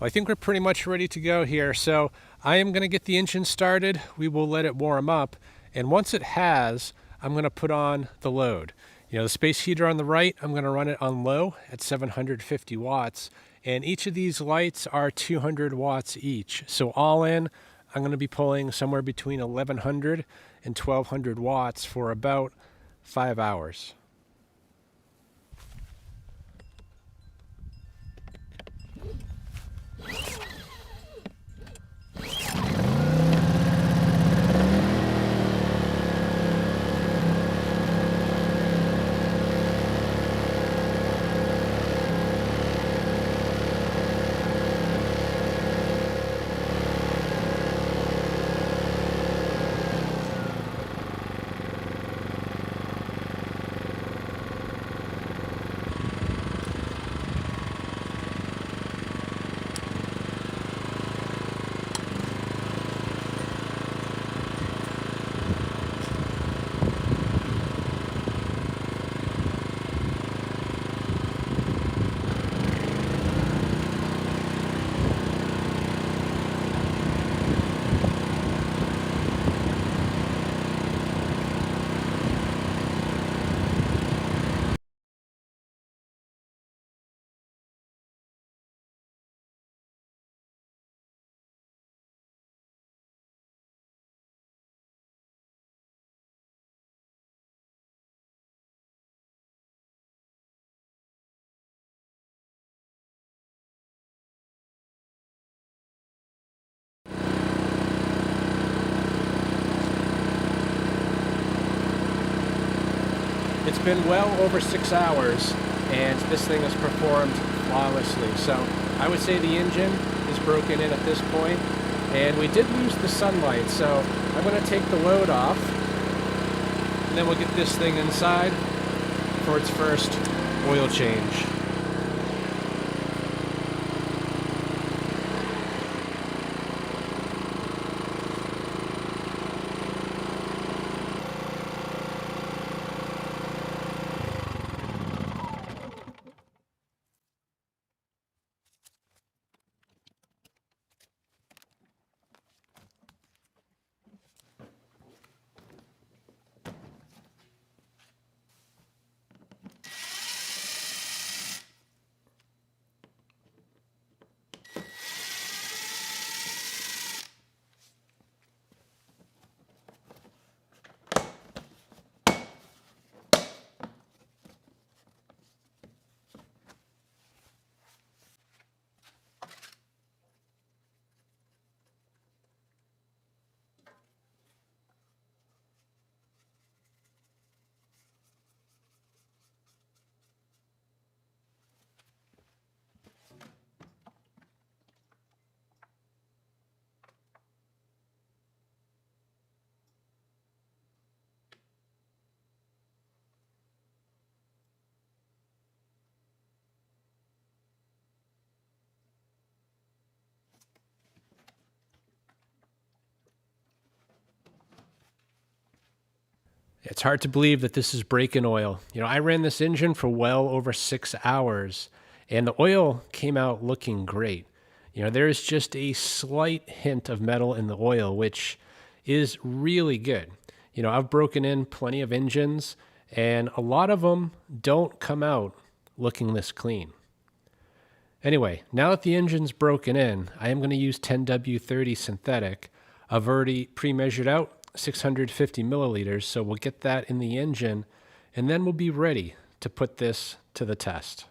Well, I think we're pretty much ready to go here. So I am going to get the engine started. We will let it warm up. And once it has, I'm going to put on the load. The space heater on the right, I'm going to run it on low at 750 watts. And each of these lights are 200 watts each. So all in, I'm going to be pulling somewhere between 1100 and 1200 watts for about 5 hours. It's been well over 6 hours, and this thing has performed flawlessly. So I would say the engine is broken in at this point, and we did lose the sunlight. So I'm going to take the load off, and then we'll get this thing inside for its first oil change. It's hard to believe that this is break-in oil. I ran this engine for well over 6 hours, and the oil came out looking great. There is just a slight hint of metal in the oil, which is really good. I've broken in plenty of engines, and a lot of them don't come out looking this clean. Anyway, now that the engine's broken in, I am going to use 10W30 synthetic. I've already pre-measured out 650 milliliters, so we'll get that in the engine, and then we'll be ready to put this to the test.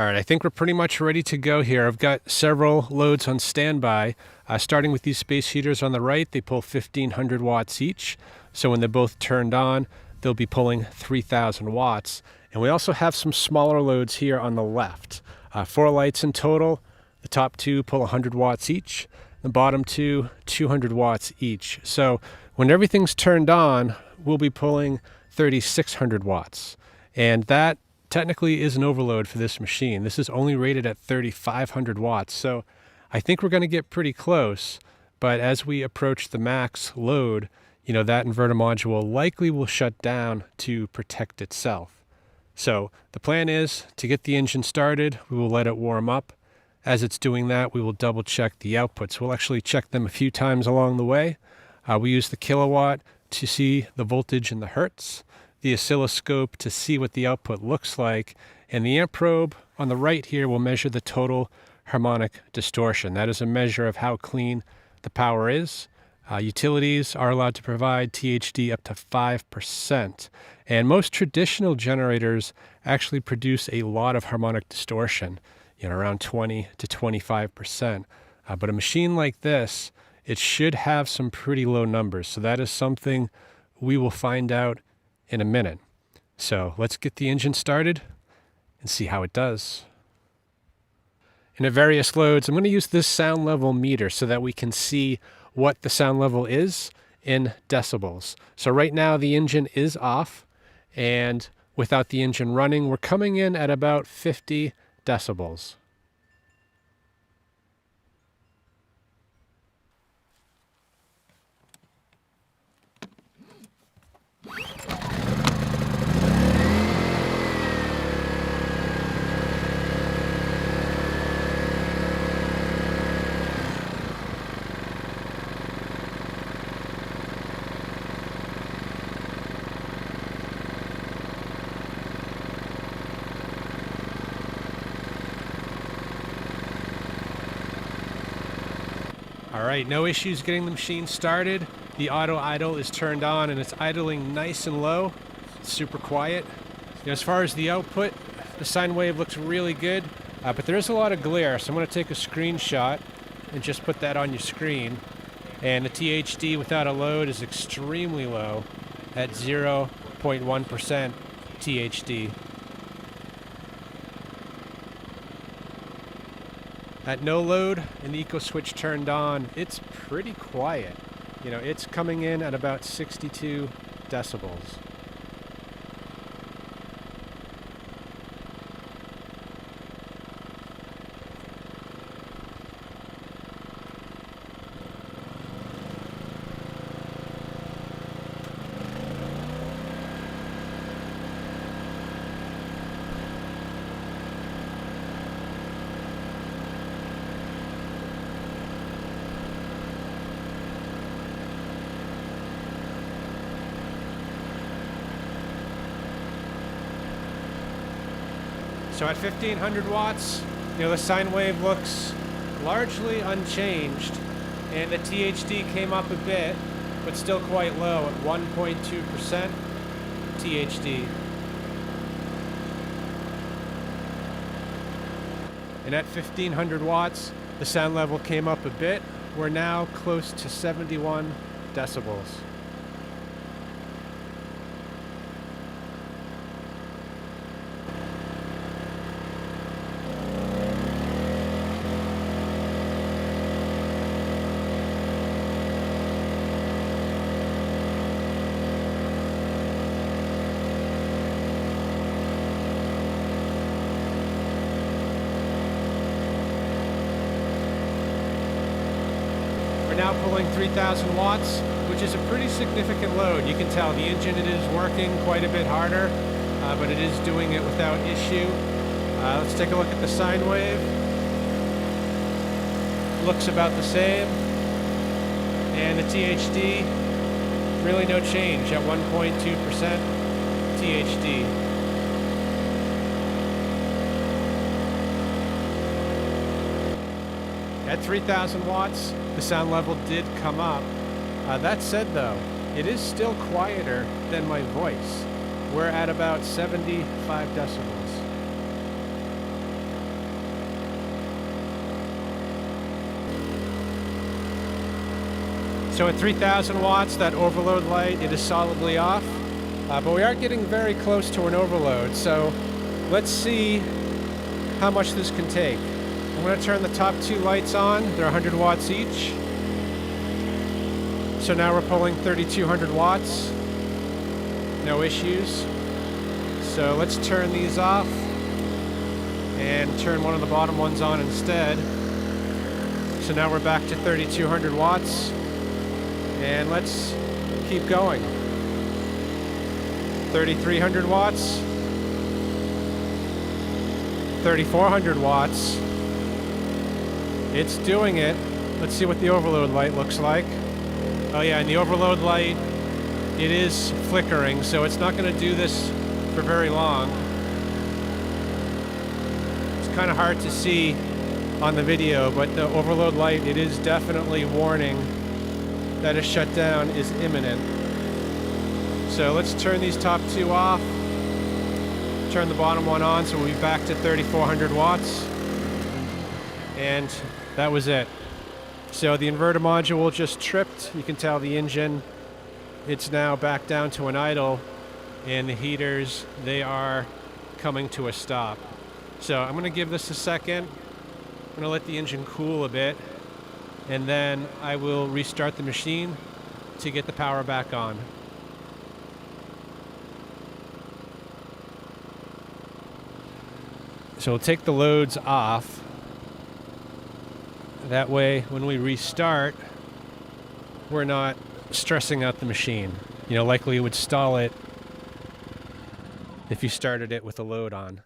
All right, I think we're pretty much ready to go here. I've got several loads on standby. Starting with these space heaters on the right, they pull 1,500 watts each. So when they're both turned on, they'll be pulling 3,000 watts. And we also have some smaller loads here on the left. 4 lights in total. The top 2 pull 100 watts each. The bottom 2, 200 watts each. So when everything's turned on, we'll be pulling 3,600 watts. And that technically is an overload for this machine. This is only rated at 3,500 watts. So I think we're going to get pretty close. But as we approach the max load, that inverter module likely will shut down to protect itself. So the plan is to get the engine started. We will let it warm up. As it's doing that, we will double check the outputs. We'll actually check them a few times along the way. We use the kilowatt to see the voltage in the hertz, the oscilloscope to see what the output looks like, and the amp probe on the right here will measure the total harmonic distortion. That is a measure of how clean the power is. Utilities are allowed to provide THD up to 5%, and most traditional generators actually produce a lot of harmonic distortion, around 20 to 25%. But a machine like this, it should have some pretty low numbers, so that is something we will find out in a minute. So let's get the engine started and see how it does. And at various loads, I'm going to use this sound level meter so that we can see what the sound level is in decibels. So right now the engine is off, and without the engine running, we're coming in at about 50 decibels. All right, no issues getting the machine started. The auto idle is turned on and it's idling nice and low. It's super quiet. As far as the output, the sine wave looks really good, but there is a lot of glare. So I'm going to take a screenshot and just put that on your screen. And the THD without a load is extremely low at 0.1% THD. At no load and the eco switch turned on, it's pretty quiet. It's coming in at about 62 decibels. So at 1,500 watts, the sine wave looks largely unchanged, and the THD came up a bit, but still quite low at 1.2% THD. And at 1,500 watts, the sound level came up a bit. We're now close to 71 decibels. We're now pulling 3,000 watts, which is a pretty significant load. You can tell the engine, it is working quite a bit harder, but it is doing it without issue. Let's take a look at the sine wave. Looks about the same. And the THD, really no change at 1.2% THD. At 3,000 watts, the sound level did come up. That said though, it is still quieter than my voice. We're at about 75 decibels. So at 3,000 watts, that overload light, it is solidly off. But we are getting very close to an overload. So let's see how much this can take. I'm going to turn the top two lights on. They're 100 watts each. So now we're pulling 3,200 watts. No issues. So let's turn these off and turn one of the bottom ones on instead. So now we're back to 3,200 watts. And let's keep going. 3,300 watts. 3,400 watts. It's doing it. Let's see what the overload light looks like. Oh yeah, and the overload light, it is flickering, so it's not going to do this for very long. It's kind of hard to see on the video, but the overload light, it is definitely warning that a shutdown is imminent. So let's turn these top two off. Turn the bottom one on, so we'll be back to 3,400 watts. And that was it. So the inverter module just tripped. You can tell the engine, it's now back down to an idle, and the heaters, they are coming to a stop. So I'm going to give this a second. I'm going to let the engine cool a bit, and then I will restart the machine to get the power back on. So we'll take the loads off. That way, when we restart, we're not stressing out the machine. You know, likely it would stall it if you started it with a load on.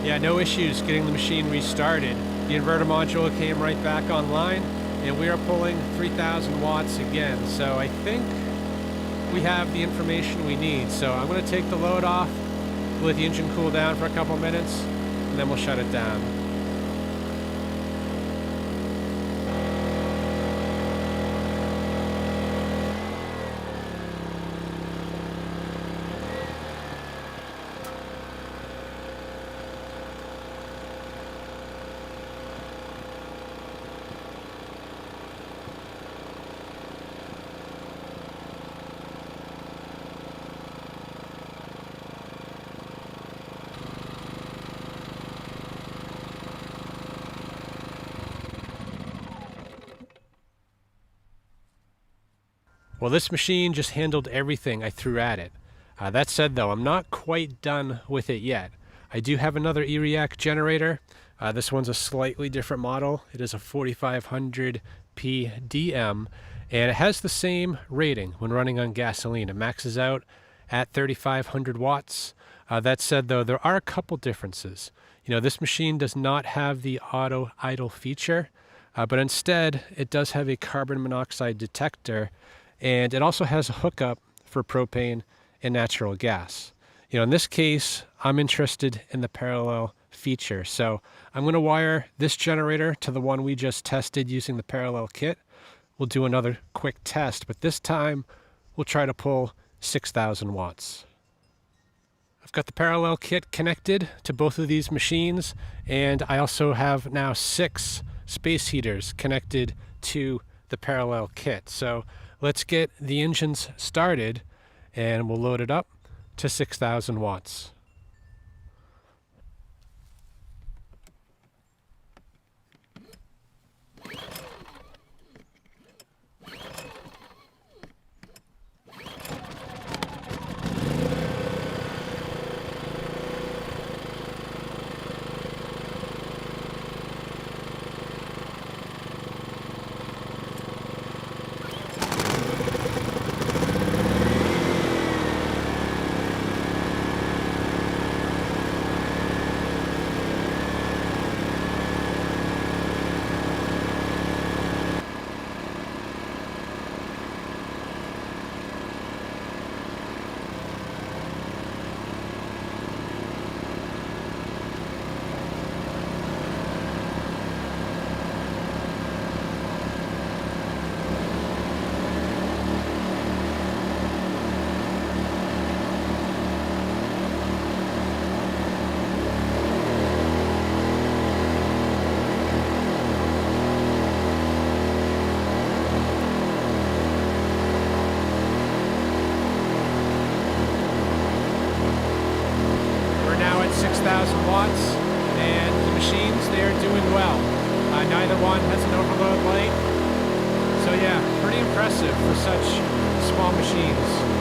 Yeah, no issues getting the machine restarted. The inverter module came right back online, and we are pulling 3,000 watts again. So I think we have the information we need. So I'm going to take the load off, let the engine cool down for a couple minutes, and then we'll shut it down. Well, this machine just handled everything I threw at it. That said, though, I'm not quite done with it yet. I do have another Erayak generator. This one's a slightly different model. It is a 4500 PDM, and it has the same rating when running on gasoline. It maxes out at 3,500 watts. That said, though, there are a couple differences. You know, this machine does not have the auto idle feature, but instead it does have a carbon monoxide detector, and it also has a hookup for propane and natural gas. You know, in this case, I'm interested in the parallel feature. So I'm going to wire this generator to the one we just tested using the parallel kit. We'll do another quick test, but this time we'll try to pull 6,000 watts. I've got the parallel kit connected to both of these machines, and I also have now 6 space heaters connected to the parallel kit. So let's get the engines started, and we'll load it up to 6,000 watts. impressive for such small machines.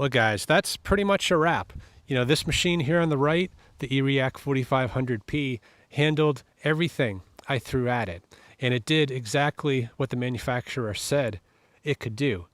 Well, guys, that's pretty much a wrap. This machine here on the right, the Erayak 4500P, handled everything I threw at it. And it did exactly what the manufacturer said it could do.